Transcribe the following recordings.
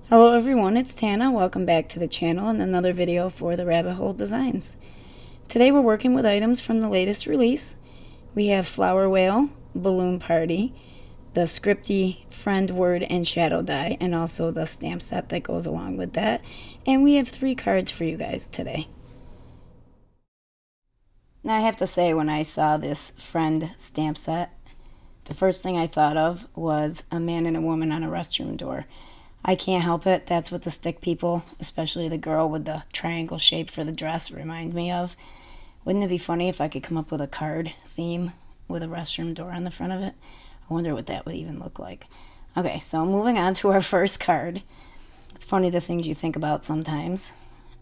Hello everyone, it's Tana. Welcome back to the channel and another video for the Rabbit Hole Designs. Today we're working with items from the latest release. We have Flower Whale, Balloon Party, the Scripty Friend Word and Shadow Die, and also the stamp set that goes along with that. And we have 3 cards for you guys today. Now I have to say, when I saw this Friend stamp set, the first thing I thought of was a man and a woman on a restroom door. I can't help it. That's what the stick people, especially the girl with the triangle shape for the dress, remind me of. Wouldn't it be funny if I could come up with a card theme with a restroom door on the front of it? I wonder what that would even look like. Okay, so moving on to our first card. It's funny the things you think about sometimes.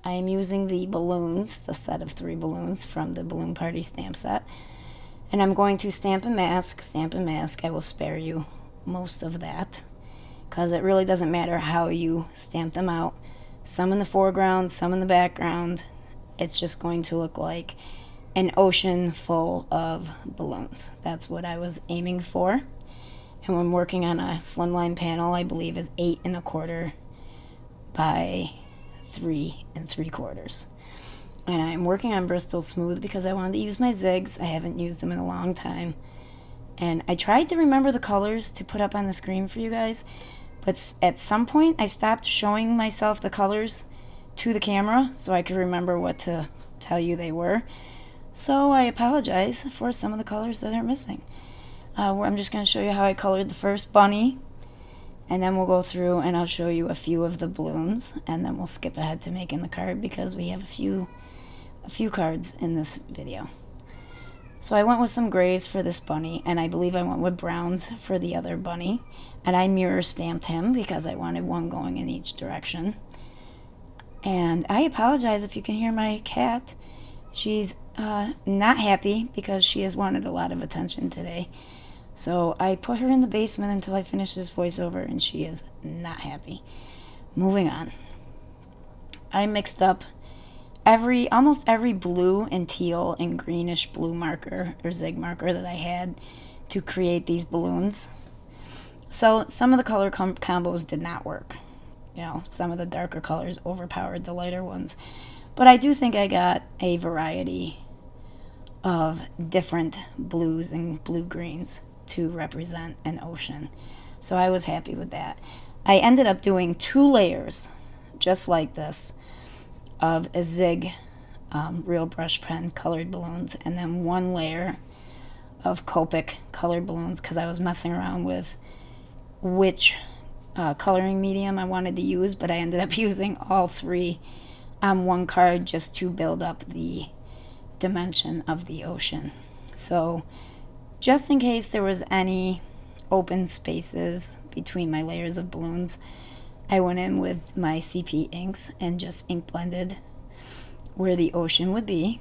I am using the balloons, the set of 3 balloons from the Balloon Party stamp set. And I'm going to stamp and mask, stamp and mask. I will spare you most of that, because it really doesn't matter how you stamp them out. Some in the foreground, some in the background. It's just going to look like an ocean full of balloons. That's what I was aiming for. And when working on a slimline panel, I believe is 8 1/4 by 3 3/4. And I'm working on Bristol Smooth because I wanted to use my zigs. I haven't used them in a long time. And I tried to remember the colors to put up on the screen for you guys, but at some point I stopped showing myself the colors to the camera so I could remember what to tell you they were. So I apologize for some of the colors that are missing. I'm just going to show you how I colored the first bunny, and then we'll go through and I'll show you a few of the balloons, and then we'll skip ahead to making the card because we have a few cards in this video. So I went with some grays for this bunny, and I believe I went with browns for the other bunny. And I mirror stamped him because I wanted one going in each direction. And I apologize if you can hear my cat. She's not happy because she has wanted a lot of attention today. So I put her in the basement until I finish this voiceover, and she is not happy. Moving on. I mixed up almost every blue and teal and greenish blue marker or zig marker that I had to create these balloons. So some of the color combos did not work. You know, some of the darker colors overpowered the lighter ones. But I do think I got a variety of different blues and blue-greens to represent an ocean. So I was happy with that. I ended up doing 2 layers, just like this, of a zig real brush pen colored balloons, and then 1 layer of Copic colored balloons because I was messing around with which coloring medium I wanted to use, but I ended up using all 3 on 1 card just to build up the dimension of the ocean. So just in case there was any open spaces between my layers of balloons, I went in with my CP inks and just ink blended where the ocean would be.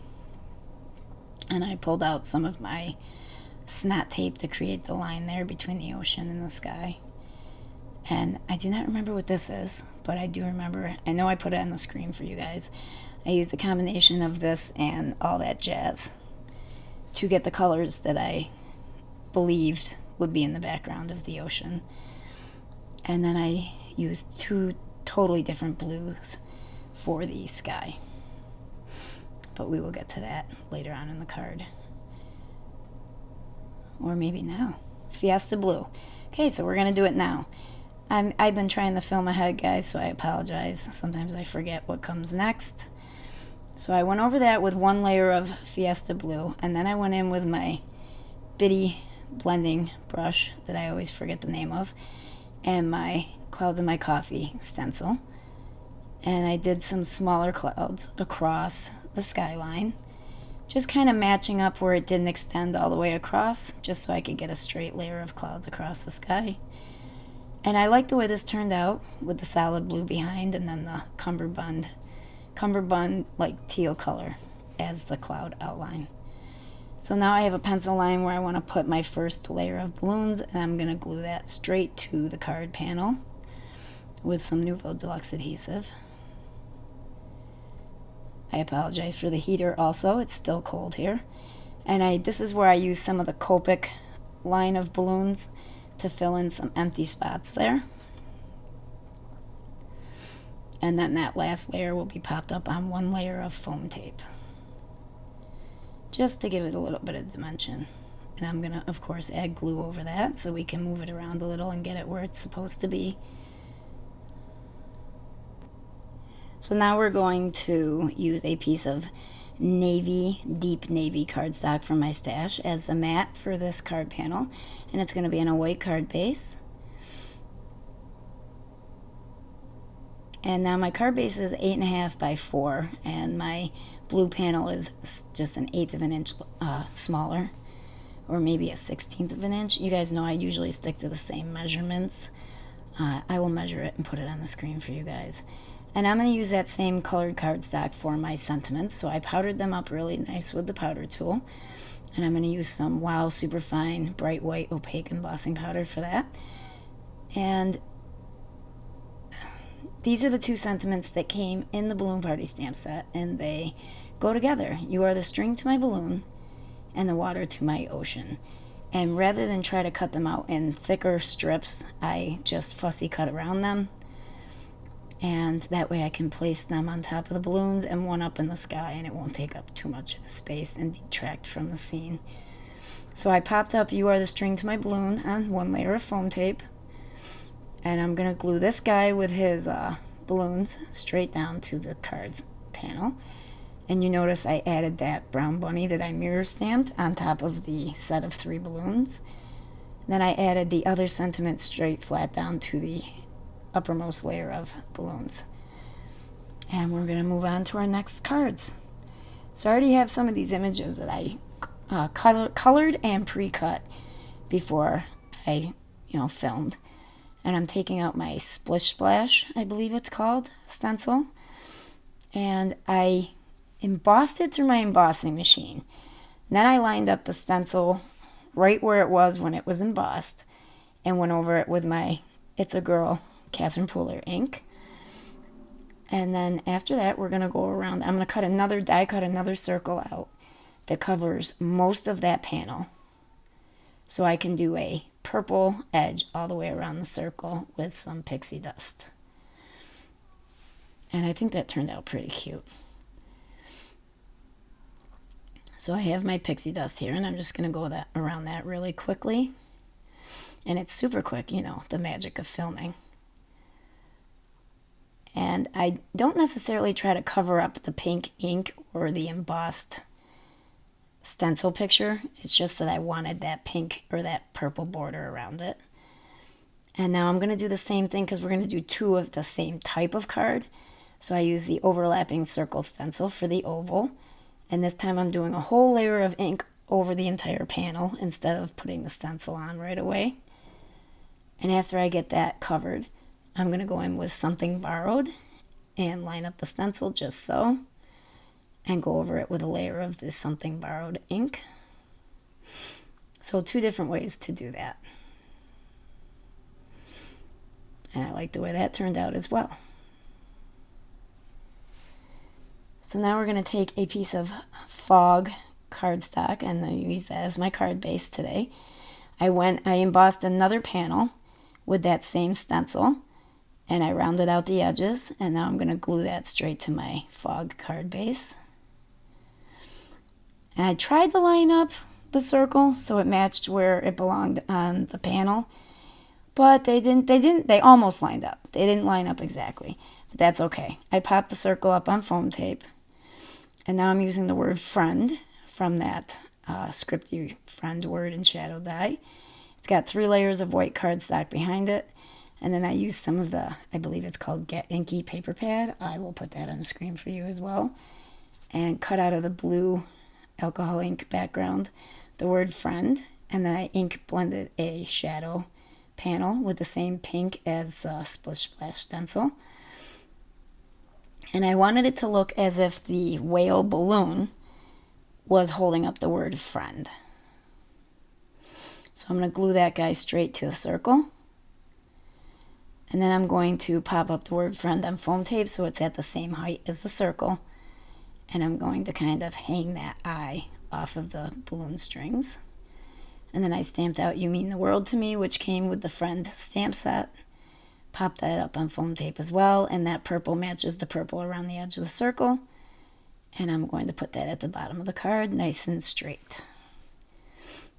And I pulled out some of my snot tape to create the line there between the ocean and the sky. And I do not remember what this is, but I do remember, I know I put it on the screen for you guys. I used a combination of this and all that jazz to get the colors that I believed would be in the background of the ocean. And then I used 2 totally different blues for the sky. But we will get to that later on in the card. Or maybe now. Fiesta Blue. Okay, so we're going to do it now. I've been trying to film ahead, guys, so I apologize. Sometimes I forget what comes next. So I went over that with 1 layer of Fiesta Blue, and then I went in with my bitty blending brush that I always forget the name of, and my Clouds of My Coffee stencil. And I did some smaller clouds across the skyline, just kind of matching up where it didn't extend all the way across, just so I could get a straight layer of clouds across the sky. And I like the way this turned out with the solid blue behind and then the cummerbund like teal color as the cloud outline. So now I have a pencil line where I want to put my first layer of balloons, and I'm going to glue that straight to the card panel with some Nouveau Deluxe adhesive. I apologize for the heater also, it's still cold here. And this is where I use some of the Copic line of balloons to fill in some empty spots there. And then that last layer will be popped up on one layer of foam tape, just to give it a little bit of dimension. And I'm going to, of course, add glue over that so we can move it around a little and get it where it's supposed to be. So now we're going to use a piece of deep navy cardstock from my stash as the mat for this card panel. And it's going to be on a white card base. And now my card base is 8.5 by 4, and my blue panel is just an 1/8 of an inch smaller, or maybe a 1/16 of an inch. You guys know I usually stick to the same measurements. I will measure it and put it on the screen for you guys. And I'm going to use that same colored cardstock for my sentiments, so I powdered them up really nice with the powder tool. And I'm going to use some Wow Superfine Bright White Opaque Embossing Powder for that. And these are the two sentiments that came in the balloon party stamp set, and they go together. You are the string to my balloon and the water to my ocean. And rather than try to cut them out in thicker strips, I just fussy cut around them. And that way I can place them on top of the balloons and one up in the sky, and it won't take up too much space and detract from the scene. So I popped up You Are the String to My Balloon on one layer of foam tape. And I'm going to glue this guy with his balloons straight down to the card panel. And you notice I added that brown bunny that I mirror stamped on top of the set of 3 balloons. Then I added the other sentiment straight flat down to the uppermost layer of balloons. And we're going to move on to our next cards. So I already have some of these images that I colored and pre-cut before I filmed. And I'm taking out my Splish Splash, I believe it's called, stencil. And I embossed it through my embossing machine. And then I lined up the stencil right where it was when it was embossed and went over it with my It's a Girl Catherine Pooler ink. And then after that, we're going to go around. I'm going to die cut another circle out that covers most of that panel. So I can do a purple edge all the way around the circle with some pixie dust. And I think that turned out pretty cute. So I have my pixie dust here, and I'm just going to go around that really quickly. And it's super quick, the magic of filming. And I don't necessarily try to cover up the pink ink or the embossed stencil picture. It's just that I wanted that pink or that purple border around it. And now I'm going to do the same thing because we're going to do 2 of the same type of card. So I use the overlapping circle stencil for the oval. And this time I'm doing a whole layer of ink over the entire panel instead of putting the stencil on right away. And after I get that covered, I'm going to go in with Something Borrowed and line up the stencil just so, and go over it with a layer of this Something Borrowed ink. So 2 different ways to do that. And I like the way that turned out as well. So now we're going to take a piece of fog cardstock, and I use that as my card base today. I embossed another panel with that same stencil, and I rounded out the edges, and now I'm going to glue that straight to my fog card base. And I tried to line up the circle so it matched where it belonged on the panel, but they almost lined up. They didn't line up exactly, but that's okay. I popped the circle up on foam tape, and now I'm using the word friend from that scripty friend word in shadow die. It's got 3 layers of white cardstock behind it, and then I used some of the, I believe it's called Get Inky paper pad. I will put that on the screen for you as well. And cut out of the blue alcohol ink background the word friend, and then I ink blended a shadow panel with the same pink as the Splish Splash stencil. And I wanted it to look as if the whale balloon was holding up the word friend. So I'm going to glue that guy straight to the circle. And then I'm going to pop up the word friend on foam tape so it's at the same height as the circle. And I'm going to kind of hang that eye off of the balloon strings. And then I stamped out You Mean the World to Me, which came with the friend stamp set Pop that up on foam tape as well, and that purple matches the purple around the edge of the circle. And I'm going to put that at the bottom of the card, nice and straight.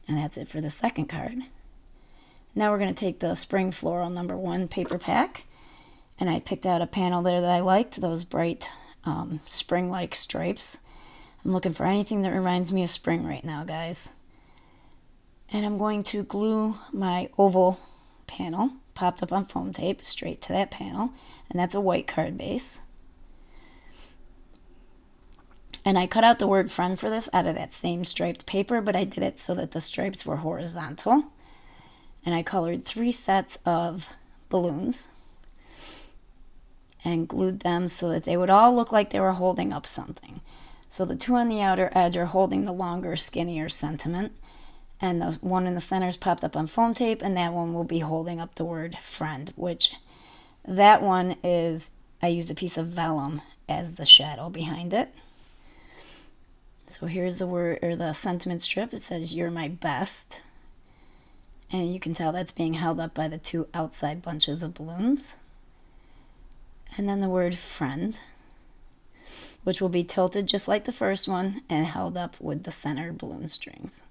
And that's it for the second card. Now we're going to take the Spring Floral #1 paper pack, and I picked out a panel there that I liked, those bright spring-like stripes. I'm looking for anything that reminds me of spring right now, guys. And I'm going to glue my oval panel, popped up on foam tape, straight to that panel, and that's a white card base. And I cut out the word friend for this out of that same striped paper, but I did it so that the stripes were horizontal. And I colored 3 sets of balloons and glued them so that they would all look like they were holding up something. So the 2 on the outer edge are holding the longer, skinnier sentiment, and the one in the center is popped up on foam tape, and that one will be holding up the word friend, which that one is, I used a piece of vellum as the shadow behind it. So here's the word, or the sentiment strip. It says, "You're my best." And you can tell that's being held up by the 2 outside bunches of balloons. And then the word friend, which will be tilted just like the first one and held up with the center balloon strings.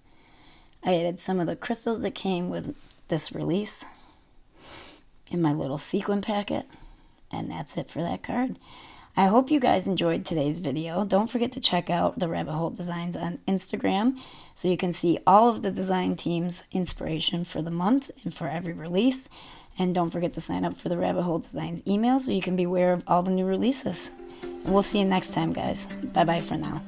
I added some of the crystals that came with this release in my little sequin packet. And that's it for that card. I hope you guys enjoyed today's video. Don't forget to check out the Rabbit Hole Designs on Instagram so you can see all of the design team's inspiration for the month and for every release. And don't forget to sign up for the Rabbit Hole Designs email so you can be aware of all the new releases. And we'll see you next time, guys. Bye-bye for now.